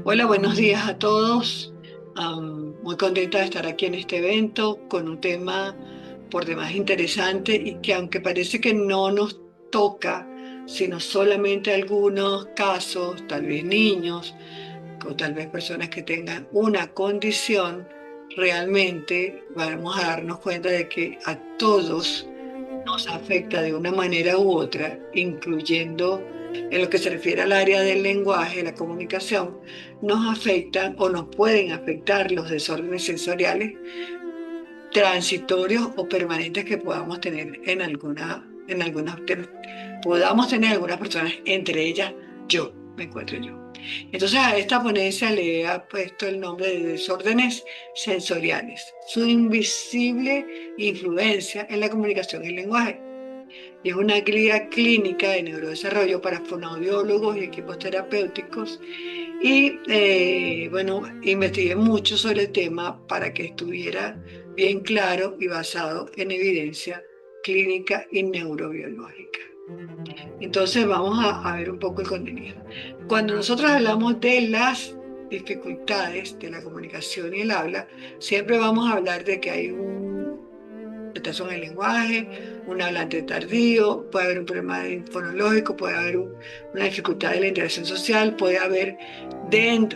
Hola, buenos días a todos. Muy contenta de estar aquí en este evento con un tema por demás interesante y que aunque parece que no nos toca, sino solamente algunos casos, tal vez niños o tal vez personas que tengan una condición, realmente vamos a darnos cuenta de que a todos nos afecta de una manera u otra, incluyendo en lo que se refiere al área del lenguaje, la comunicación, nos afectan o nos pueden afectar los desórdenes sensoriales transitorios o permanentes que podamos tener podamos tener algunas personas, entre ellas me encuentro yo. Entonces a esta ponencia le ha puesto el nombre de desórdenes sensoriales, su invisible influencia en la comunicación y el lenguaje. Y es una guía clínica de neurodesarrollo para fonoaudiólogos y equipos terapéuticos. Y bueno, investigué mucho sobre el tema para que estuviera bien claro y basado en evidencia clínica y neurobiológica. Entonces vamos a ver un poco el contenido. Cuando nosotros hablamos de las dificultades de la comunicación y el habla, siempre vamos a hablar de que hay un retraso en el lenguaje, un hablante tardío, puede haber un problema fonológico, puede haber una dificultad de la interacción social, puede haber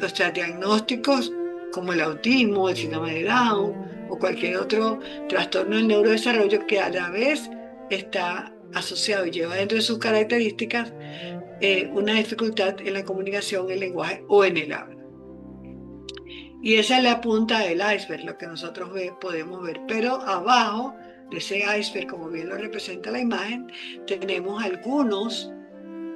o sea, diagnósticos como el autismo, el síndrome de Down o cualquier otro trastorno del neurodesarrollo que a la vez está asociado y lleva dentro de sus características una dificultad en la comunicación, el lenguaje o en el habla. Y esa es la punta del iceberg, lo que nosotros podemos ver. Pero abajo de ese iceberg, como bien lo representa la imagen, tenemos algunos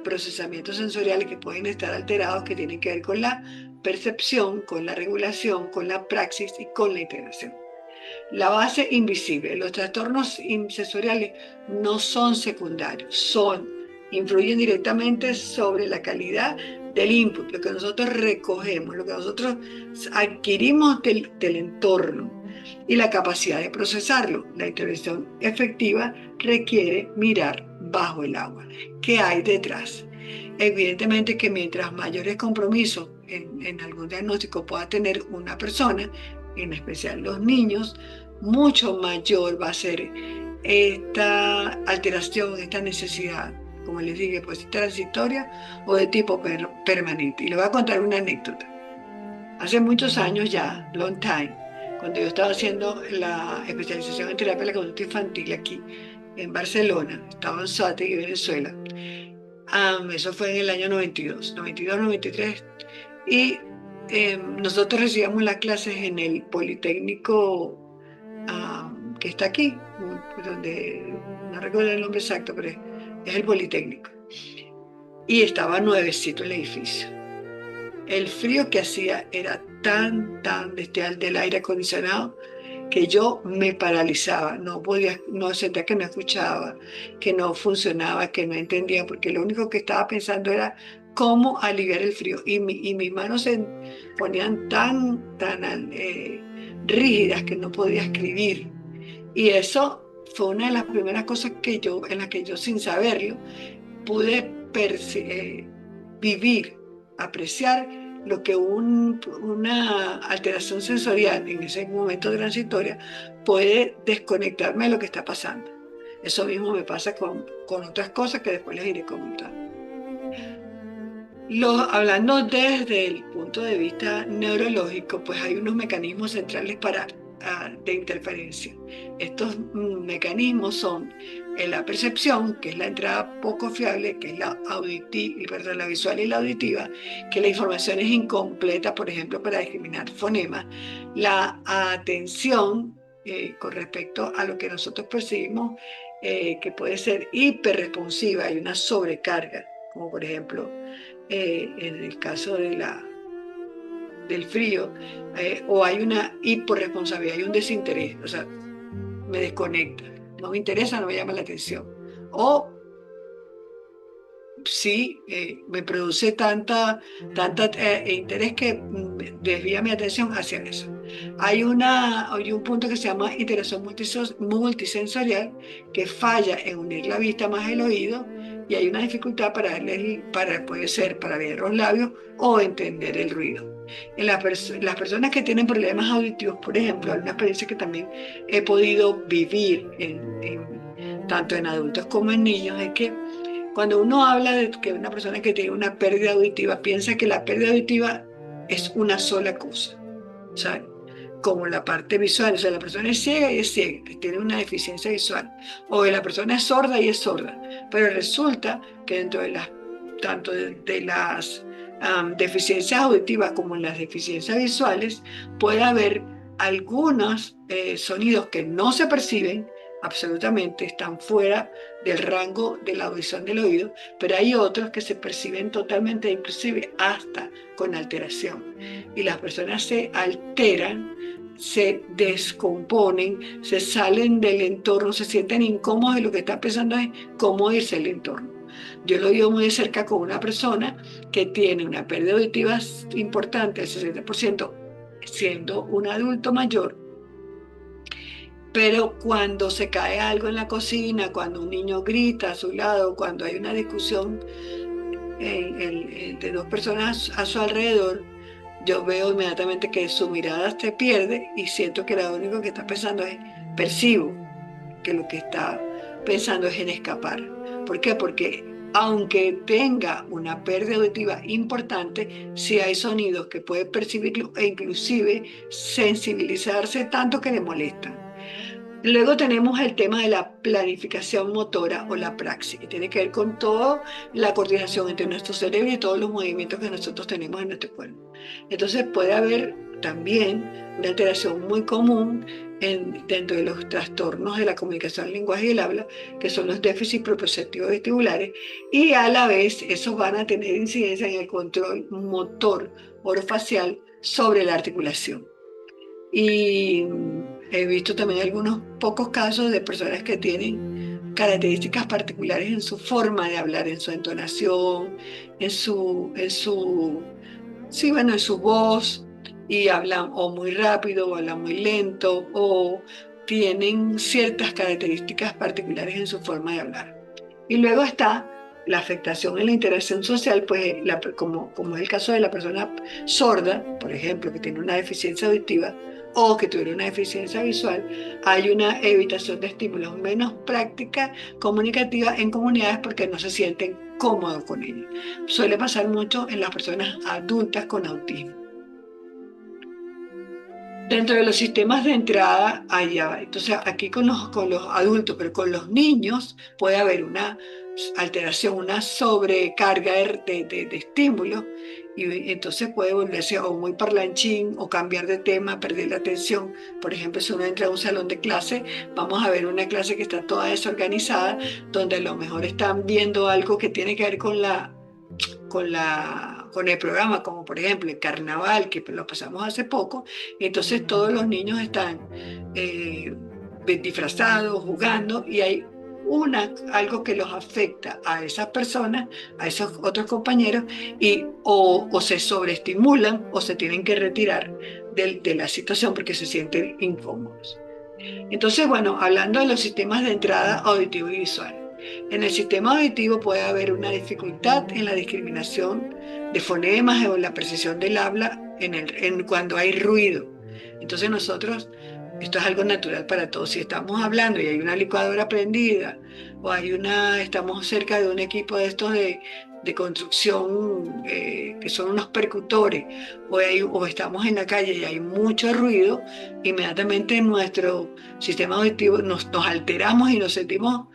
procesamientos sensoriales que pueden estar alterados, que tienen que ver con la percepción, con la regulación, con la praxis y con la integración. La base invisible. Los trastornos sensoriales no son secundarios, influyen directamente sobre la calidad del input, lo que nosotros recogemos, lo que nosotros adquirimos del entorno y la capacidad de procesarlo. La intervención efectiva requiere mirar bajo el agua. ¿Qué hay detrás? Evidentemente que mientras mayores compromisos en algún diagnóstico pueda tener una persona, en especial los niños, mucho mayor va a ser esta alteración, esta necesidad, como les dije, pues transitoria o de tipo permanente. Y les voy a contar una anécdota. Hace muchos años ya, long time, cuando yo estaba haciendo la especialización en terapia de la conducta infantil aquí en Barcelona, estaba en Soategui, Venezuela. Eso fue en el año 92, 92, 93. Y nosotros recibíamos las clases en el Politécnico que está aquí, donde no recuerdo el nombre exacto, pero es el Politécnico. Y estaba nuevecito el edificio. El frío que hacía era tan bestial del aire acondicionado que yo me paralizaba, no podía, no sentía que no escuchaba, que no funcionaba, que no entendía, porque lo único que estaba pensando era cómo aliviar el frío. Y mis manos se ponían tan rígidas que no podía escribir. Y eso fue una de las primeras cosas en las que yo sin saberlo pude vivir, apreciar lo que una alteración sensorial en ese momento transitoria puede desconectarme de lo que está pasando. Eso mismo me pasa con otras cosas que después les iré comentando. Hablando desde el punto de vista neurológico, pues hay unos mecanismos centrales de interferencia. Estos mecanismos son la percepción, que es la entrada poco fiable, que es la visual y la auditiva, que la información es incompleta, por ejemplo, para discriminar fonemas. La atención, con respecto a lo que nosotros percibimos, que puede ser hiperresponsiva, hay una sobrecarga, como por ejemplo en el caso del frío, o hay una hiporresponsabilidad, hay un desinterés, o sea, me desconecta, no me interesa, no me llama la atención. O sí, me produce tanta interés que desvía mi atención hacia eso. Hay un punto que se llama interacción multisensorial que falla en unir la vista más el oído y hay una dificultad puede ser para leer los labios o entender el ruido. Las personas que tienen problemas auditivos, por ejemplo, hay una experiencia que también he podido vivir tanto en adultos como en niños, es que cuando uno habla de que una persona que tiene una pérdida auditiva, piensa que la pérdida auditiva es una sola cosa, ¿sabes? Como la parte visual, o sea, la persona es ciega y es ciega, que tiene una deficiencia visual, o la persona es sorda y es sorda, pero resulta que dentro de tanto de las deficiencias auditivas como en las deficiencias visuales, puede haber algunos sonidos que no se perciben absolutamente, están fuera del rango de la audición del oído, pero hay otros que se perciben totalmente, inclusive hasta con alteración. Y las personas se alteran, se descomponen, se salen del entorno, se sienten incómodos y lo que están pensando es cómo irse del entorno. Yo lo vivo muy de cerca con una persona que tiene una pérdida auditiva importante, el 60%, siendo un adulto mayor, pero cuando se cae algo en la cocina, cuando un niño grita a su lado, cuando hay una discusión de dos personas a su alrededor, yo veo inmediatamente que su mirada se pierde y siento que lo único que está pensando es, percibo que lo que está pensando es en escapar. ¿Por qué? Porque aunque tenga una pérdida auditiva importante, sí hay sonidos que puede percibirlo e inclusive sensibilizarse tanto que le molestan. Luego tenemos el tema de la planificación motora o la praxis, que tiene que ver con toda la coordinación entre nuestro cerebro y todos los movimientos que nosotros tenemos en nuestro cuerpo. Entonces puede haber también una alteración muy común dentro de los trastornos de la comunicación, el lenguaje y el habla, que son los déficits propioceptivos vestibulares, y a la vez esos van a tener incidencia en el control motor orofacial sobre la articulación. Y he visto también algunos pocos casos de personas que tienen características particulares en su forma de hablar, en su entonación, sí, bueno, en su voz, y hablan o muy rápido o hablan muy lento o tienen ciertas características particulares en su forma de hablar. Y luego está la afectación en la interacción social, pues como es el caso de la persona sorda, por ejemplo, que tiene una deficiencia auditiva o que tuviera una deficiencia visual, hay una evitación de estímulos, menos práctica comunicativa en comunidades porque no se sienten cómodos con ellos. Suele pasar mucho en las personas adultas con autismo. Dentro de los sistemas de entrada, allá, entonces aquí con los adultos, pero con los niños puede haber una alteración, una sobrecarga de estímulos, y entonces puede volverse o muy parlanchín o cambiar de tema, perder la atención. Por ejemplo, si uno entra a un salón de clase, vamos a ver una clase que está toda desorganizada, donde a lo mejor están viendo algo que tiene que ver con el programa, como por ejemplo el carnaval, que lo pasamos hace poco, y entonces todos los niños están eh, disfrazados, jugando, y hay algo que los afecta a esas personas, a esos otros compañeros, y o se sobreestimulan o se tienen que retirar de la situación porque se sienten incómodos. Entonces, bueno, hablando de los sistemas de entrada auditivo y visual. En el sistema auditivo puede haber una dificultad en la discriminación de fonemas o la precisión del habla cuando hay ruido. Entonces nosotros, esto es algo natural para todos. Si estamos hablando y hay una licuadora prendida o estamos cerca de un equipo de estos de construcción que son unos percutores o estamos en la calle y hay mucho ruido, inmediatamente nuestro sistema auditivo nos alteramos y nos sentimos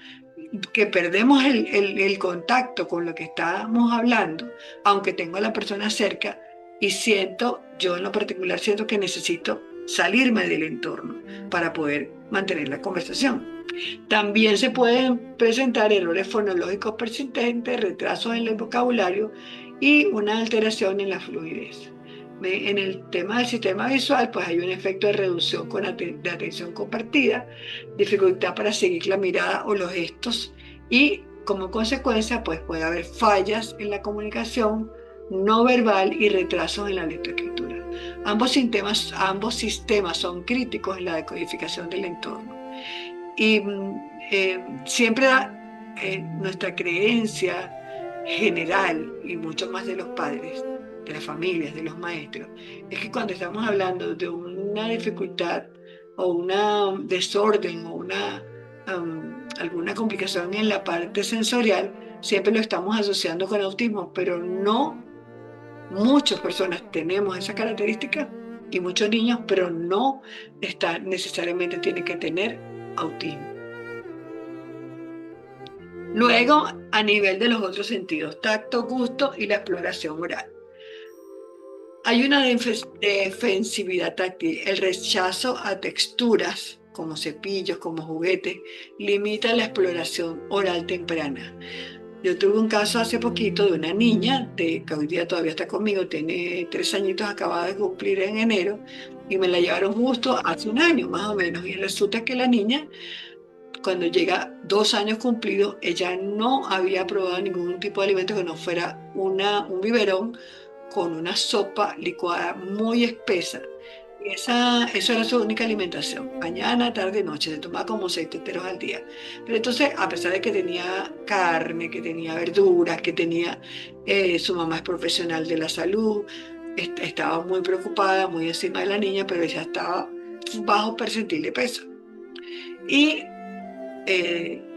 que perdemos el contacto con lo que estamos hablando, aunque tengo a la persona cerca, y yo en lo particular siento que necesito salirme del entorno para poder mantener la conversación. También se pueden presentar errores fonológicos persistentes, retrasos en el vocabulario y una alteración en la fluidez. En el tema del sistema visual, pues hay un efecto de reducción de atención compartida, dificultad para seguir la mirada o los gestos, y como consecuencia, pues puede haber fallas en la comunicación no verbal y retrasos en la lectoescritura. Ambos sistemas son críticos en la decodificación del entorno. Y siempre nuestra creencia general, y mucho más de los padres, de las familias, de los maestros, es que cuando estamos hablando de una dificultad o una desorden o alguna complicación en la parte sensorial, siempre lo estamos asociando con autismo, pero no. Muchas personas tenemos esa característica y muchos niños, pero no necesariamente tienen que tener autismo. Luego, a nivel de los otros sentidos, tacto, gusto y la exploración oral. Hay una defensividad táctil, el rechazo a texturas como cepillos, como juguetes, limita la exploración oral temprana. Yo tuve un caso hace poquito de una niña que hoy día todavía está conmigo, tiene 3 añitos, acababa de cumplir en enero, y me la llevaron justo hace un año más o menos. Y resulta que la niña, cuando llega 2 años cumplidos, ella no había probado ningún tipo de alimento que no fuera un biberón con una sopa licuada muy espesa. Y eso era su única alimentación, mañana, tarde, noche, se tomaba como 6 teteros al día. Pero entonces, a pesar de que tenía carne, que tenía verduras, que tenía, su mamá es profesional de la salud, estaba muy preocupada, muy encima de la niña, pero ella estaba bajo percentil de peso. Y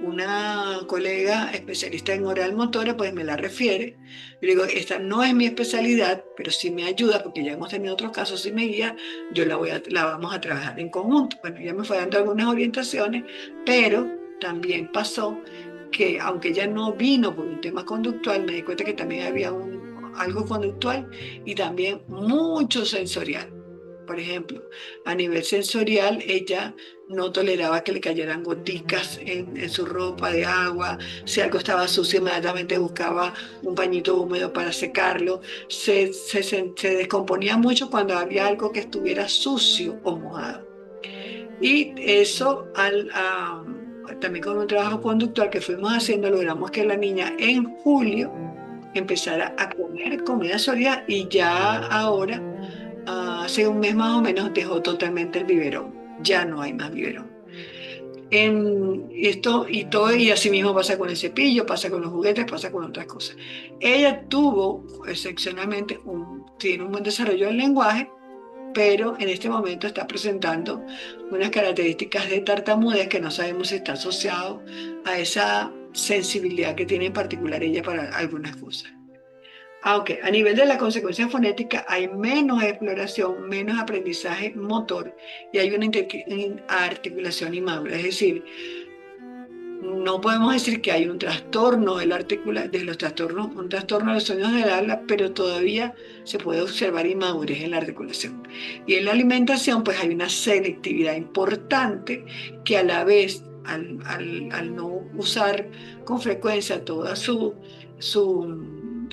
una colega especialista en oral motora pues me la refiere. Yo digo, esta no es mi especialidad, pero sí me ayuda porque ya hemos tenido otros casos y me guía, la vamos a trabajar en conjunto. Bueno, ya me fue dando algunas orientaciones, pero también pasó que aunque ella no vino por un tema conductual, me di cuenta que también había algo conductual y también mucho sensorial. Por ejemplo, a nivel sensorial, ella no toleraba que le cayeran goticas en su ropa de agua. Si algo estaba sucio, inmediatamente buscaba un pañito húmedo para secarlo. Se descomponía mucho cuando había algo que estuviera sucio o mojado. Y eso, también con un trabajo conductual que fuimos haciendo, logramos que la niña en julio empezara a comer comida sólida y ya ahora, hace un mes más o menos, dejó totalmente el biberón. Ya no hay más biberón. En esto y todo, y así mismo pasa con el cepillo, pasa con los juguetes, pasa con otras cosas. Ella tuvo excepcionalmente tiene un buen desarrollo del lenguaje, pero en este momento está presentando unas características de tartamudez que no sabemos si está asociado a esa sensibilidad que tiene en particular ella para algunas cosas. Aunque a nivel de la consecuencia fonética hay menos exploración, menos aprendizaje motor y hay una articulación inmadura. Es decir, no podemos decir que hay un trastorno de los trastornos, un trastorno de los sueños del habla, pero todavía se puede observar inmadurez en la articulación. Y en la alimentación, pues hay una selectividad importante que a la vez, al no usar con frecuencia toda su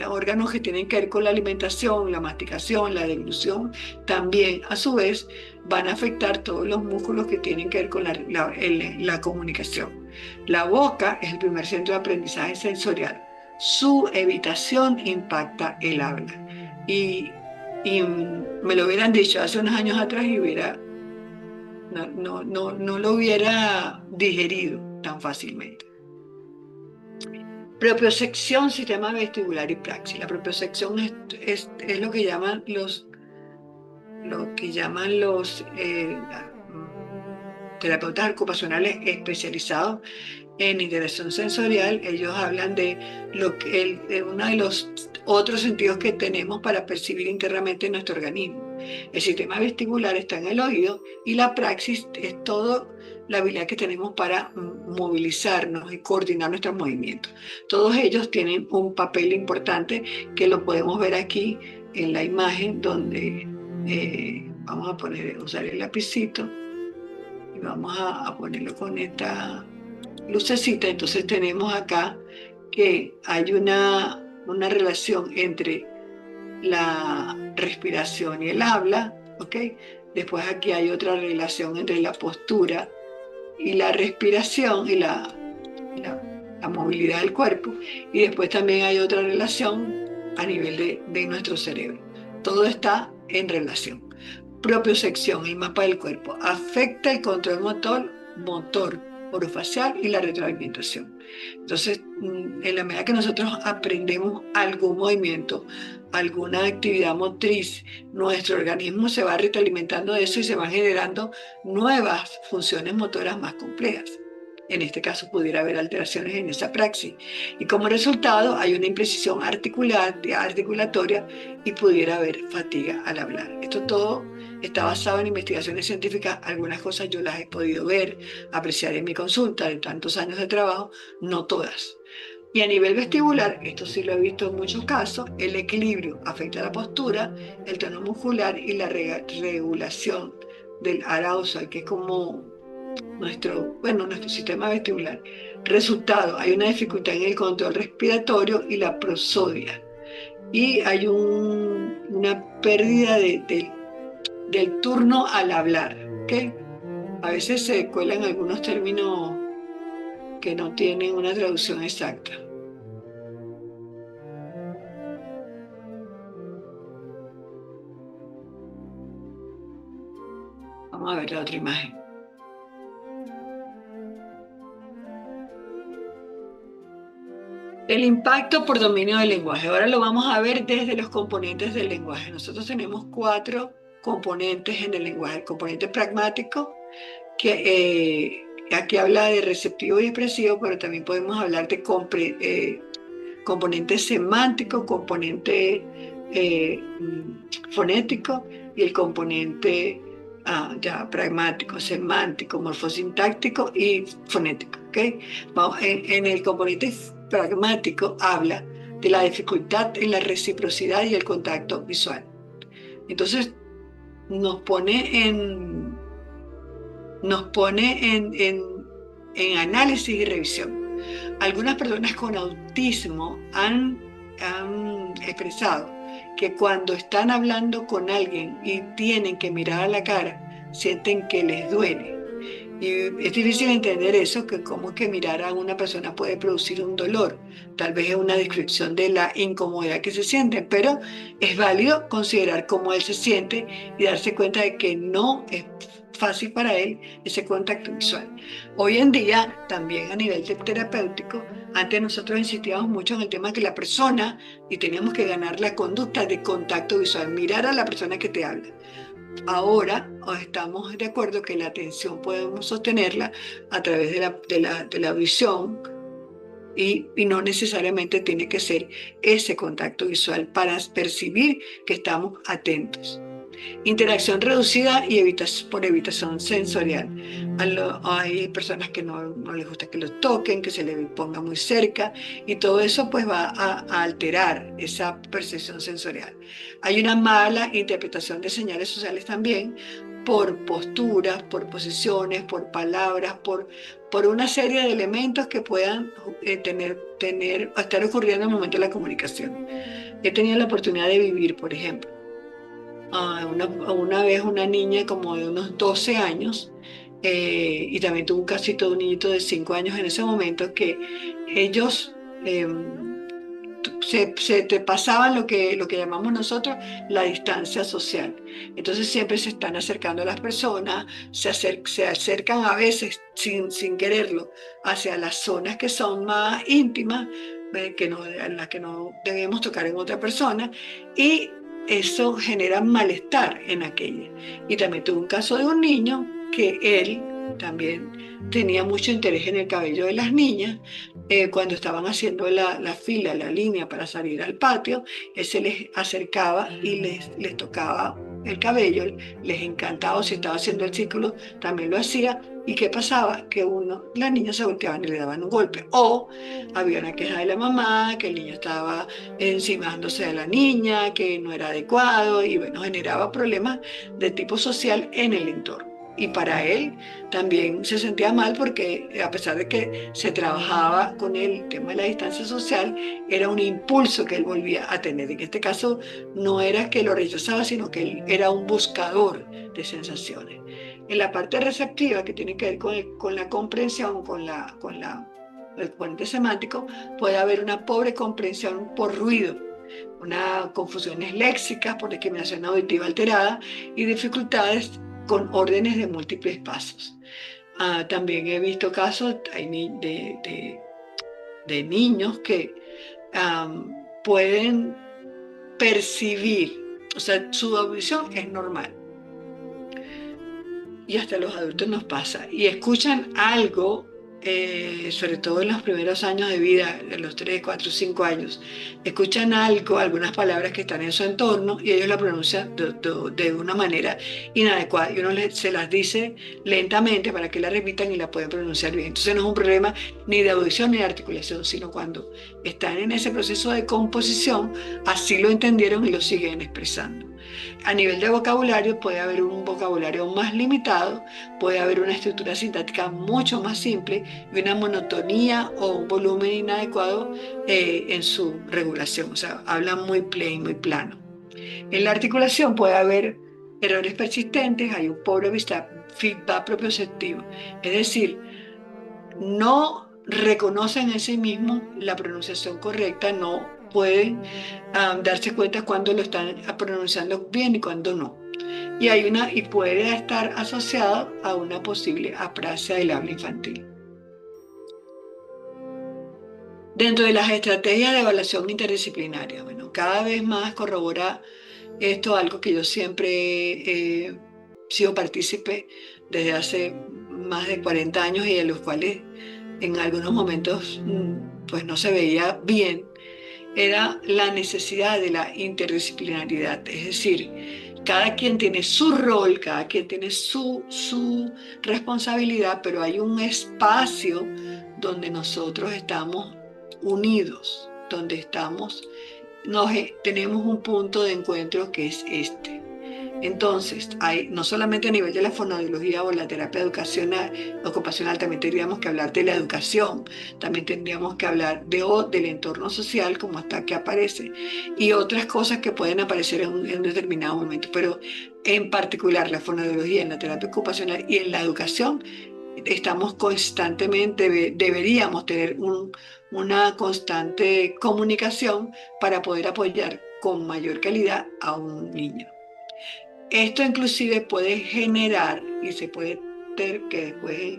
órganos que tienen que ver con la alimentación, la masticación, la deglución, también a su vez van a afectar todos los músculos que tienen que ver con la comunicación. La boca es el primer centro de aprendizaje sensorial. Su evitación impacta el habla. Y me lo hubieran dicho hace unos años atrás y no lo hubiera digerido tan fácilmente. Propiocepción, sistema vestibular y praxis. La propiocepción es lo que llaman los terapeutas ocupacionales especializados en integración sensorial. Ellos hablan de uno de los otros sentidos que tenemos para percibir internamente nuestro organismo. El sistema vestibular está en el oído y la praxis es toda la habilidad que tenemos para movilizarnos y coordinar nuestros movimientos. Todos ellos tienen un papel importante que lo podemos ver aquí en la imagen donde vamos a usar el lapicito y vamos a ponerlo con esta lucecita. Entonces tenemos acá que hay una relación entre la respiración y el habla, ¿ok? Después aquí hay otra relación entre la postura y la respiración y la movilidad del cuerpo, y después también hay otra relación a nivel de nuestro cerebro. Todo está en relación. Propiocepción, el mapa del cuerpo, afecta el control motor, orofacial y la retroalimentación. Entonces, en la medida que nosotros aprendemos algún movimiento, alguna actividad motriz, nuestro organismo se va retroalimentando de eso y se van generando nuevas funciones motoras más complejas. En este caso pudiera haber alteraciones en esa praxis. Y como resultado hay una imprecisión articulatoria y pudiera haber fatiga al hablar. Esto todo está basado en investigaciones científicas. Algunas cosas yo las he podido ver, apreciar en mi consulta de tantos años de trabajo, no todas. Y a nivel vestibular, esto sí lo he visto en muchos casos, el equilibrio afecta la postura, el tono muscular y la regulación del arousal, que es como nuestro sistema vestibular. Resultado, hay una dificultad en el control respiratorio y la prosodia. Y hay una pérdida del turno al hablar, ¿ok? A veces se cuelan algunos términos que no tienen una traducción exacta. Vamos a ver la otra imagen. El impacto por dominio del lenguaje. Ahora lo vamos a ver desde los componentes del lenguaje. Nosotros tenemos 4 componentes en el lenguaje. El componente pragmático, que aquí habla de receptivo y expresivo, pero también podemos hablar de componente semántico, componente fonético y el componente pragmático, semántico, morfosintáctico y fonético. ¿Okay? En el componente pragmático habla de la dificultad en la reciprocidad y el contacto visual. Entonces nos pone en análisis y revisión. Algunas personas con autismo han expresado que cuando están hablando con alguien y tienen que mirar a la cara, sienten que les duele. Y es difícil entender eso, que cómo que mirar a una persona puede producir un dolor. Tal vez es una descripción de la incomodidad que se sienten, pero es válido considerar cómo él se siente y darse cuenta de que no es fácil para él ese contacto visual. Hoy en día, también a nivel terapéutico, antes nosotros insistíamos mucho en el tema que la persona, y teníamos que ganar la conducta de contacto visual, mirar a la persona que te habla. Ahora estamos de acuerdo que la atención podemos sostenerla a través de la visión y no necesariamente tiene que ser ese contacto visual para percibir que estamos atentos. Interacción reducida y por evitación sensorial. Hay personas que no les gusta que los toquen, que se les ponga muy cerca y todo eso pues va a alterar esa percepción sensorial. Hay una mala interpretación de señales sociales también por posturas, por posiciones, por palabras, por una serie de elementos que puedan estar ocurriendo en el momento de la comunicación. He tenido la oportunidad de vivir, por ejemplo, una vez una niña como de unos 12 años, y también tuvo un casito de un niñito de 5 años en ese momento, que ellos se te pasaban lo que llamamos nosotros la distancia social. Entonces siempre se están acercando a las personas, se acercan a veces sin quererlo hacia las zonas que son más íntimas, en las que no debemos tocar en otra persona, y eso genera malestar en aquella. Y también tuve un caso de un niño que él también tenía mucho interés en el cabello de las niñas. Cuando estaban haciendo la fila, la línea para salir al patio, él se les acercaba y les tocaba el cabello, les encantaba. Si estaba haciendo el círculo, también lo hacía. ¿Y qué pasaba? Que las niñas se volteaban y le daban un golpe. O había una queja de la mamá, que el niño estaba encimándose a la niña, que no era adecuado, y bueno, generaba problemas de tipo social en el entorno. Y para él también se sentía mal porque a pesar de que se trabajaba con el tema de la distancia social, era un impulso que él volvía a tener. En este caso no era que lo rechazaba, sino que él era un buscador de sensaciones. En la parte receptiva, que tiene que ver con la comprensión, el componente semántico, puede haber una pobre comprensión por ruido, unas confusiones léxicas por discriminación auditiva alterada y dificultades con órdenes de múltiples pasos. También he visto casos de niños que pueden percibir, o sea, su audición es normal y hasta los adultos nos pasa, y escuchan algo, sobre todo en los primeros años de vida, de los 3 4 5 años, escuchan algo, algunas palabras que están en su entorno y ellos la pronuncian de una manera inadecuada y uno se las dice lentamente para que la repitan y la pueden pronunciar bien. Entonces no es un problema ni de audición ni de articulación, sino cuando están en ese proceso de composición, así lo entendieron y lo siguen expresando. A nivel de vocabulario puede haber un vocabulario más limitado, puede haber una estructura sintáctica mucho más simple y una monotonía o un volumen inadecuado en su regulación, o sea, hablan muy plain, muy plano. En la articulación puede haber errores persistentes, hay un pobre feedback propioceptivo, es decir, no reconocen en sí mismos la pronunciación correcta, no pueden darse cuenta cuando lo están pronunciando bien y cuando no. Y puede estar asociado a una posible apraxia del habla infantil. Dentro de las estrategias de evaluación interdisciplinaria, bueno, cada vez más corrobora esto algo que yo siempre he sido partícipe desde hace más de 40 años y de los cuales en algunos momentos pues no se veía bien, era la necesidad de la interdisciplinaridad, es decir, cada quien tiene su rol, cada quien tiene su responsabilidad, pero hay un espacio donde nosotros estamos unidos, donde tenemos un punto de encuentro que es este. Entonces, no solamente a nivel de la fonoaudiología o la terapia educacional, ocupacional, también tendríamos que hablar de la educación, también tendríamos que hablar del entorno social, como hasta que aparece, y otras cosas que pueden aparecer en un determinado momento. Pero en particular, la fonoaudiología, en la terapia ocupacional y en la educación, estamos constantemente, deberíamos tener una constante comunicación para poder apoyar con mayor calidad a un niño. Esto inclusive puede generar, y se puede ter, que después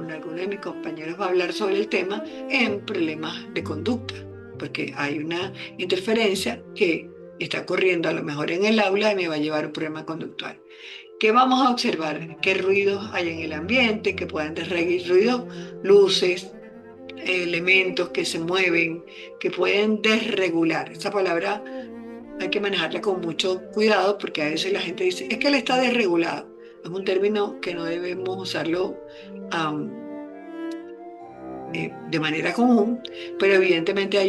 alguno de mis compañeros va a hablar sobre el tema, en problemas de conducta, porque hay una interferencia que está ocurriendo a lo mejor en el aula y me va a llevar a un problema conductual. ¿Qué vamos a observar? ¿Qué ruidos hay en el ambiente? Que puedan desregir ruidos, luces, elementos que se mueven, que pueden desregular. Esa palabra hay que manejarla con mucho cuidado porque a veces la gente dice, es que él está desregulado. Es un término que no debemos usarlo de manera común, pero evidentemente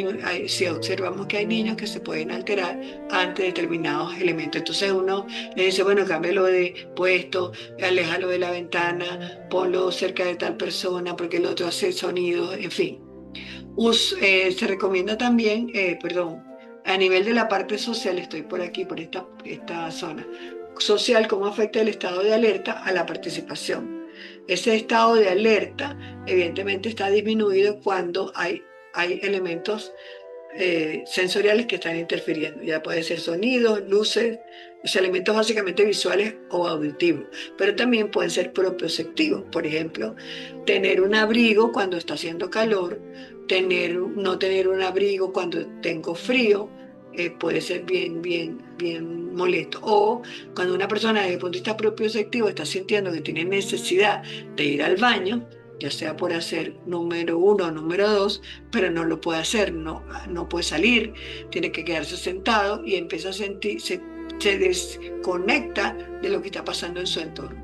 si observamos que hay niños que se pueden alterar ante determinados elementos. Entonces uno le dice, bueno, cámbialo de puesto, aléjalo de la ventana, ponlo cerca de tal persona porque el otro hace sonidos, en fin. Se recomienda también, a nivel de la parte social, estoy por aquí, por esta zona social, cómo afecta el estado de alerta a la participación. Ese estado de alerta, evidentemente, está disminuido cuando hay elementos sensoriales que están interfiriendo. Ya puede ser sonidos, luces, los elementos básicamente visuales o auditivos, pero también pueden ser propioceptivos. Por ejemplo, tener un abrigo cuando está haciendo calor, no tener un abrigo cuando tengo frío, puede ser bien molesto. O cuando una persona desde el punto de vista propioceptivo está sintiendo que tiene necesidad de ir al baño, ya sea por hacer número 1 o número 2, pero no lo puede hacer, no puede salir, tiene que quedarse sentado y empieza a sentir, se desconecta de lo que está pasando en su entorno.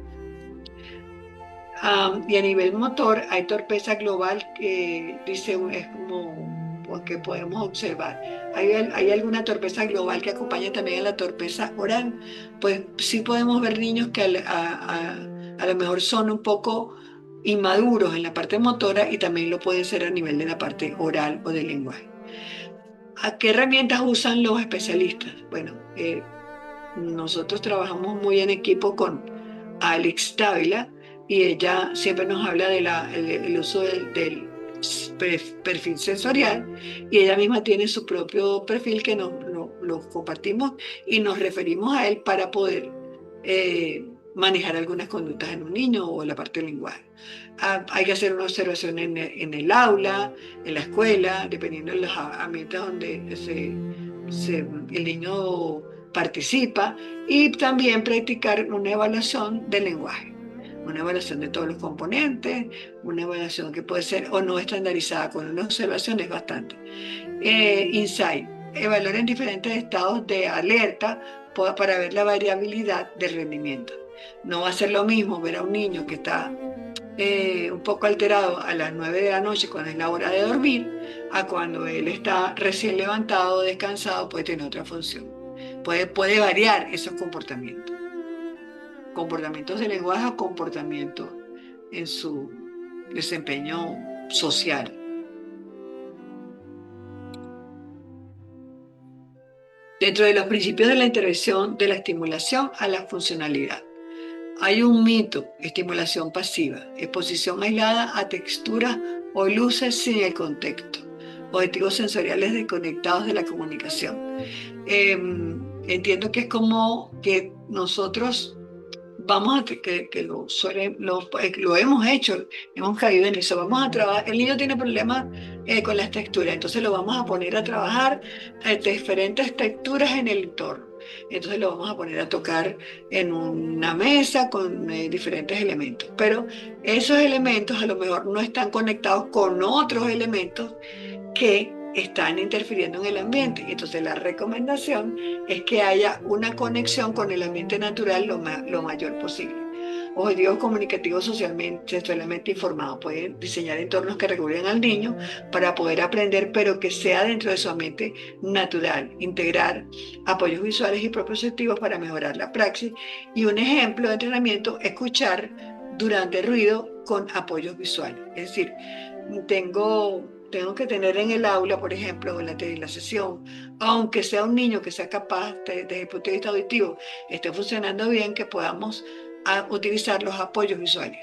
Y a nivel motor hay torpeza global que dice, es como que podemos observar. ¿Hay alguna torpeza global que acompaña también a la torpeza oral? Pues sí podemos ver niños que a lo mejor son un poco inmaduros en la parte motora y también lo pueden ser a nivel de la parte oral o del lenguaje. ¿A qué herramientas usan los especialistas? Bueno, nosotros trabajamos muy en equipo con Alex Dávila y ella siempre nos habla del uso del perfil sensorial y ella misma tiene su propio perfil que lo compartimos y nos referimos a él para poder manejar algunas conductas en un niño o la parte del lenguaje. Hay que hacer una observación en el aula, en la escuela, dependiendo de los ambientes donde el niño participa, y también practicar una evaluación del lenguaje, una evaluación de todos los componentes, una evaluación que puede ser o no estandarizada, con una observación es bastante. Insight, evaluar en diferentes estados de alerta para ver la variabilidad del rendimiento. No va a ser lo mismo ver a un niño que está un poco alterado a las 9 de la noche cuando es la hora de dormir, a cuando él está recién levantado, descansado, puede tener otra función. Puede variar esos comportamientos. Comportamientos de lenguaje o comportamientos en su desempeño social. Dentro de los principios de la intervención de la estimulación a la funcionalidad, hay un mito: estimulación pasiva, exposición aislada a texturas o luces sin el contexto, objetivos sensoriales desconectados de la comunicación. Entiendo que es como que nosotros vamos a, que lo hemos hecho, hemos caído en eso, vamos a trabajar, el niño tiene problemas con las texturas, entonces lo vamos a poner a trabajar diferentes texturas en el entorno. Entonces lo vamos a poner a tocar en una mesa con diferentes elementos, pero esos elementos a lo mejor no están conectados con otros elementos que están interfiriendo en el ambiente. Entonces la recomendación es que haya una conexión con el ambiente natural lo mayor posible. Objetivos comunicativos sexualmente informados. Pueden diseñar entornos que regulen al niño para poder aprender, pero que sea dentro de su ambiente natural. Integrar apoyos visuales y propositivos para mejorar la praxis. Y un ejemplo de entrenamiento: escuchar durante el ruido con apoyos visuales. Es decir, tengo que tener en el aula, por ejemplo, en la sesión, aunque sea un niño que sea capaz, desde el punto de vista auditivo, esté funcionando bien, que podamos utilizar los apoyos visuales.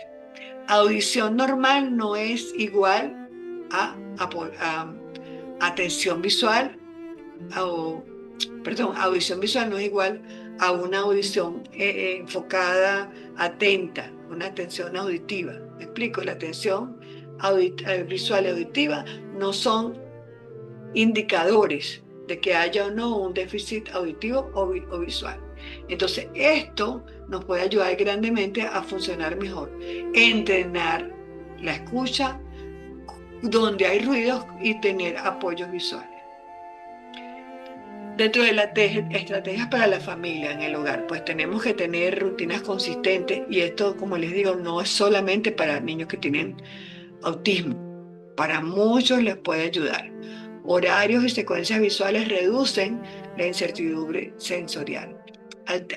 Audición normal no es igual a atención visual, audición visual no es igual a una audición enfocada, atenta, una atención auditiva. ¿Me explico? La atención visual y auditiva no son indicadores de que haya o no un déficit auditivo o visual. Entonces, esto nos puede ayudar grandemente a funcionar mejor, entrenar la escucha donde hay ruidos y tener apoyos visuales. Dentro de las estrategias para la familia en el hogar, pues tenemos que tener rutinas consistentes, y esto, como les digo, no es solamente para niños que tienen autismo. Para muchos les puede ayudar. Horarios y secuencias visuales reducen la incertidumbre sensorial.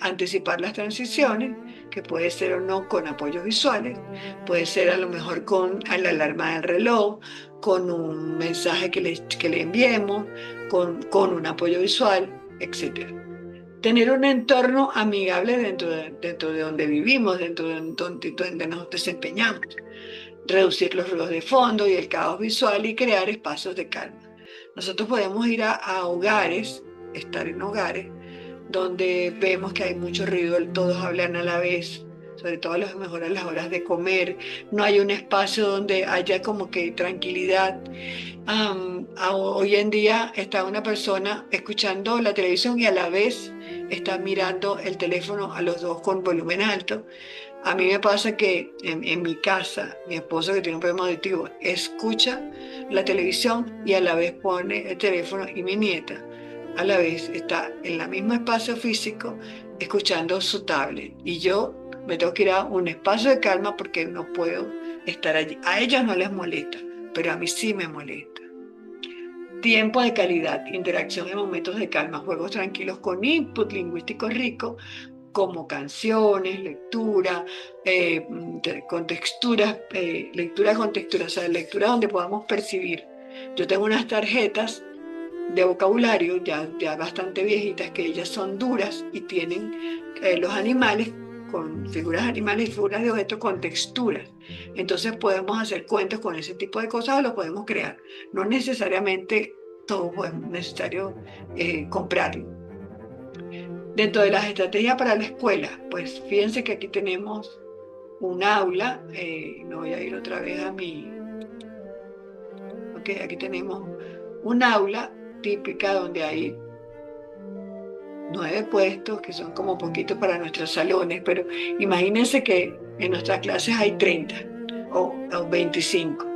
Anticipar las transiciones, que puede ser o no con apoyos visuales, puede ser a lo mejor con la alarma del reloj, con un mensaje que le enviemos, con un apoyo visual, etc. Tener un entorno amigable dentro de donde vivimos, dentro de donde nos desempeñamos. Reducir los ruidos de fondo y el caos visual y crear espacios de calma. Nosotros podemos ir a hogares, estar en hogares, donde vemos que hay mucho ruido, todos hablan a la vez, sobre todo a lo mejor a las horas de comer, no hay un espacio donde haya como que tranquilidad. Hoy en día está una persona escuchando la televisión y a la vez está mirando el teléfono, a los dos con volumen alto. A mí me pasa que en mi casa, mi esposo, que tiene un problema auditivo, escucha la televisión y a la vez pone el teléfono, y mi nieta a la vez está en el mismo espacio físico escuchando su tablet. Y yo me tengo que ir a un espacio de calma porque no puedo estar allí. A ellos no les molesta, pero a mí sí me molesta. Tiempo de calidad, interacción en momentos de calma, juegos tranquilos con input lingüístico rico, como canciones, lectura, con texturas, lectura con texturas, o sea, lectura donde podamos percibir. Yo tengo unas tarjetas de vocabulario ya bastante viejitas, que ellas son duras y tienen los animales con figuras animales y figuras de objetos con texturas. Entonces podemos hacer cuentos con ese tipo de cosas o los podemos crear. No necesariamente todo es necesario comprarlo. Dentro de las estrategias para la escuela, pues fíjense que aquí tenemos un aula, me voy a ir otra vez a mi, ok, aquí tenemos un aula típica donde hay 9 puestos, que son como poquitos para nuestros salones, pero imagínense que en nuestras clases hay 30 o 25.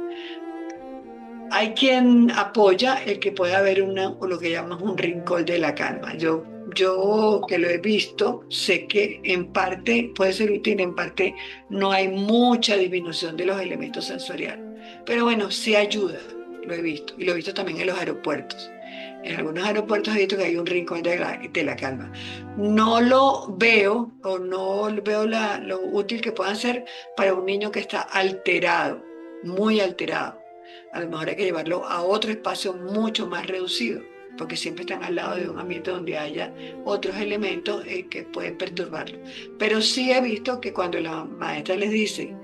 Hay quien apoya el que pueda haber o lo que llaman un rincón de la calma. Yo que lo he visto, sé que en parte puede ser útil, en parte no hay mucha disminución de los elementos sensoriales. Pero bueno, sí ayuda, lo he visto. Y lo he visto también en los aeropuertos. En algunos aeropuertos he visto que hay un rincón de la calma. No lo veo o no veo lo útil que puedan ser para un niño que está alterado, muy alterado. A lo mejor hay que llevarlo a otro espacio mucho más reducido, porque siempre están al lado de un ambiente donde haya otros elementos que pueden perturbarlo. Pero sí he visto que cuando la maestra les dice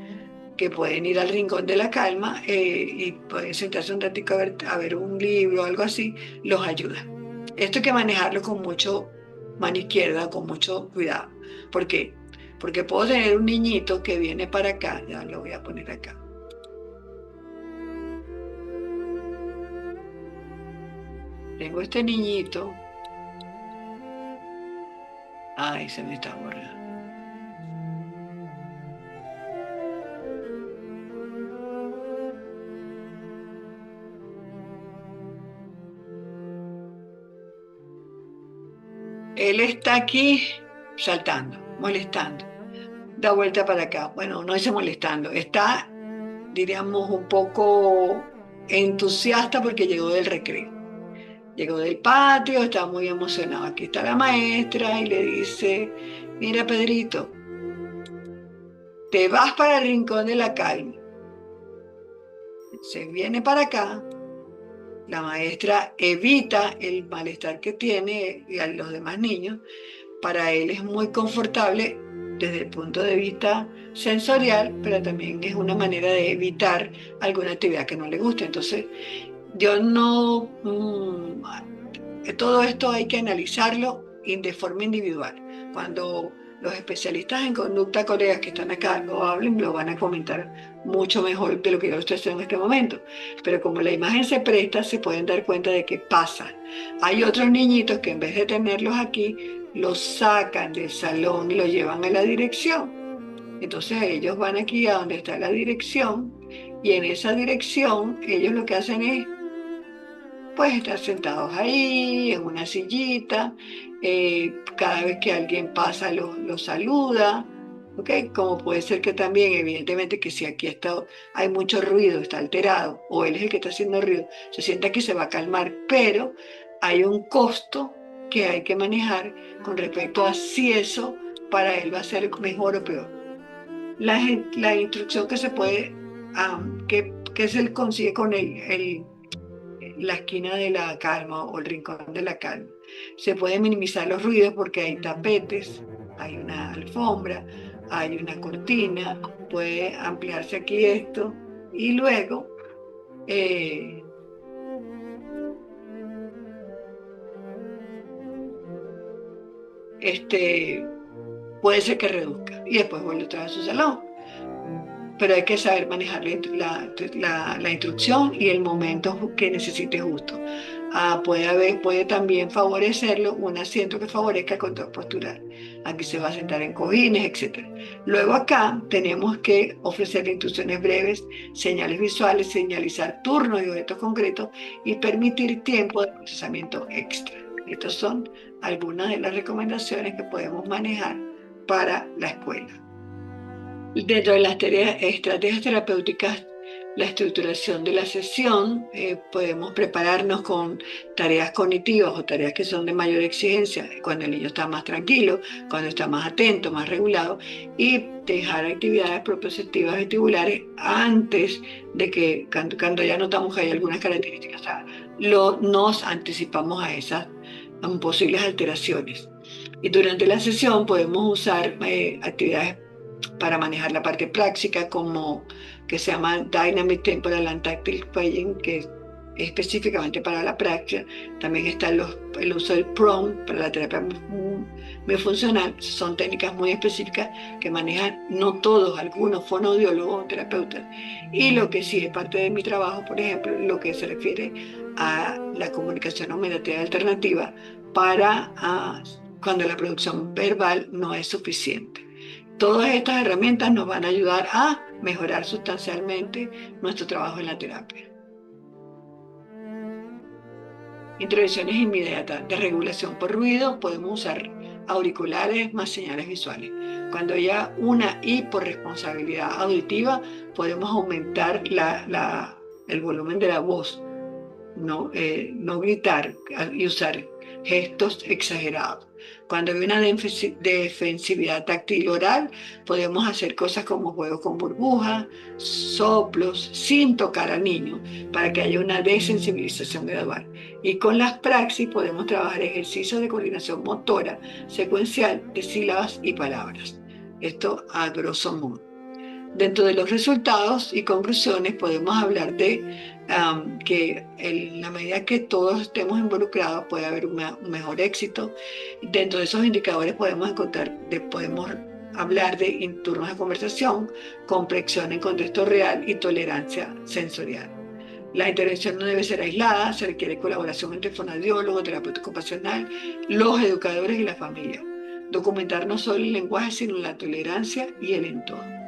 que pueden ir al rincón de la calma y pueden sentarse un ratico a ver un libro o algo así, los ayuda. Esto hay que manejarlo con mucho mano izquierda, con mucho cuidado. ¿Por qué? Porque puedo tener un niñito que viene para acá, ya lo voy a poner acá. Tengo este niñito. Ay, se me está borrando. Él está aquí saltando, molestando. Da vuelta para acá. Bueno, no dice molestando. Está, diríamos, un poco entusiasta porque llegó del recreo. Llegó del patio, está muy emocionado. Aquí está la maestra y le dice, mira Pedrito, te vas para el rincón de la calma. Se viene para acá. La maestra evita el malestar que tiene y a los demás niños. Para él es muy confortable desde el punto de vista sensorial, pero también es una manera de evitar alguna actividad que no le guste. Entonces, yo no, todo esto hay que analizarlo de forma individual. Cuando los especialistas en conducta, colegas que están acá, lo hablen, lo van a comentar mucho mejor de lo que yo lo estoy haciendo en este momento. Pero como la imagen se presta, se pueden dar cuenta de que pasa. Hay otros niñitos que en vez de tenerlos aquí, los sacan del salón y los llevan a la dirección. Entonces ellos van aquí a donde está la dirección y en esa dirección ellos lo que hacen es pues estar sentados ahí en una sillita, cada vez que alguien pasa lo saluda, ¿ok? Como puede ser que también, evidentemente, que si aquí hay mucho ruido, está alterado, o él es el que está haciendo ruido, se sienta que se va a calmar, pero hay un costo que hay que manejar con respecto a si eso para él va a ser mejor o peor. La instrucción que se puede, que se consigue con la esquina de la calma o el rincón de la calma. Se pueden minimizar los ruidos porque hay tapetes, hay una alfombra, hay una cortina, puede ampliarse aquí esto y luego este, puede ser que reduzca y después vuelve otra vez a su salón. Pero hay que saber manejar la instrucción y el momento que necesite justo. Puede también favorecerlo un asiento que favorezca el control postural. Aquí se va a sentar en cojines, etc. Luego acá tenemos que ofrecer instrucciones breves, señales visuales, señalizar turnos y objetos concretos y permitir tiempo de procesamiento extra. Estas son algunas de las recomendaciones que podemos manejar para la escuela. Dentro de las estrategias terapéuticas, la estructuración de la sesión, podemos prepararnos con tareas cognitivas o tareas que son de mayor exigencia, cuando el niño está más tranquilo, cuando está más atento, más regulado, y dejar actividades propositivas vestibulares antes de que, cuando ya notamos que hay algunas características, o sea, nos anticipamos a esas posibles alteraciones. Y durante la sesión podemos usar actividades para manejar la parte práctica, como que se llama Dynamic Temporal and Tactile Playing, que específicamente para la práctica. También está el uso del PROM para la terapia funcional. Son técnicas muy específicas que manejan no todos, algunos fonoaudiólogos o terapeutas. Y lo que sí es parte de mi trabajo, por ejemplo, lo que se refiere a la comunicación aumentativa alternativa para cuando la producción verbal no es suficiente. Todas estas herramientas nos van a ayudar a mejorar sustancialmente nuestro trabajo en la terapia. Intervenciones inmediatas de regulación por ruido, podemos usar auriculares más señales visuales. Cuando haya una hiporresponsabilidad auditiva, podemos aumentar el volumen de la voz, no gritar y usar gestos exagerados. Cuando hay una defensividad táctil oral, podemos hacer cosas como juegos con burbujas, soplos, sin tocar al niño, para que haya una desensibilización gradual. Y con las praxis podemos trabajar ejercicios de coordinación motora secuencial de sílabas y palabras. Esto a grosso modo. Dentro de los resultados y conclusiones podemos hablar de que en la medida que todos estemos involucrados puede haber un mejor éxito. Dentro de esos indicadores podemos hablar de turnos de conversación, comprensión en contexto real y tolerancia sensorial. La intervención no debe ser aislada, se requiere colaboración entre fonoaudiólogo, terapeuta ocupacional, los educadores y la familia. Documentar no solo el lenguaje, sino la tolerancia y el entorno.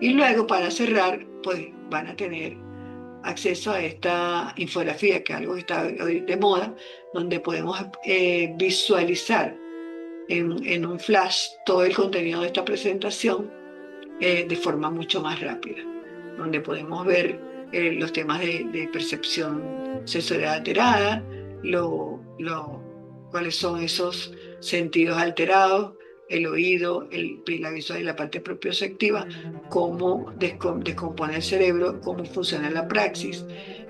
Y luego, para cerrar, pues van a tener acceso a esta infografía, que es algo que está hoy de moda, donde podemos visualizar en un flash todo el contenido de esta presentación de forma mucho más rápida, donde podemos ver los temas de percepción sensorial alterada, cuáles son esos sentidos alterados, el oído, la visual y la parte propioceptiva, cómo descompone el cerebro, cómo funciona la praxis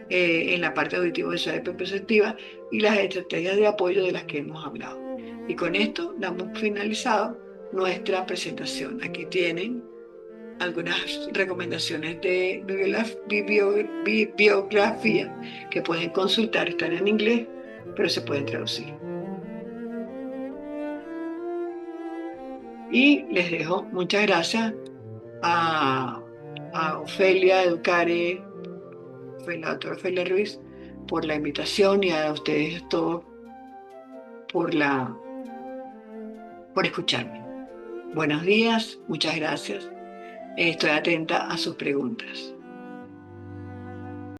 en la parte auditiva, visual y propioceptiva y las estrategias de apoyo de las que hemos hablado. Y con esto damos finalizado nuestra presentación. Aquí tienen algunas recomendaciones de bibliografía que pueden consultar, están en inglés, pero se pueden traducir. Y les dejo muchas gracias a Ofelia Educare, la doctora Ofelia Ruiz, por la invitación y a ustedes todos por escucharme. Buenos días, muchas gracias. Estoy atenta a sus preguntas.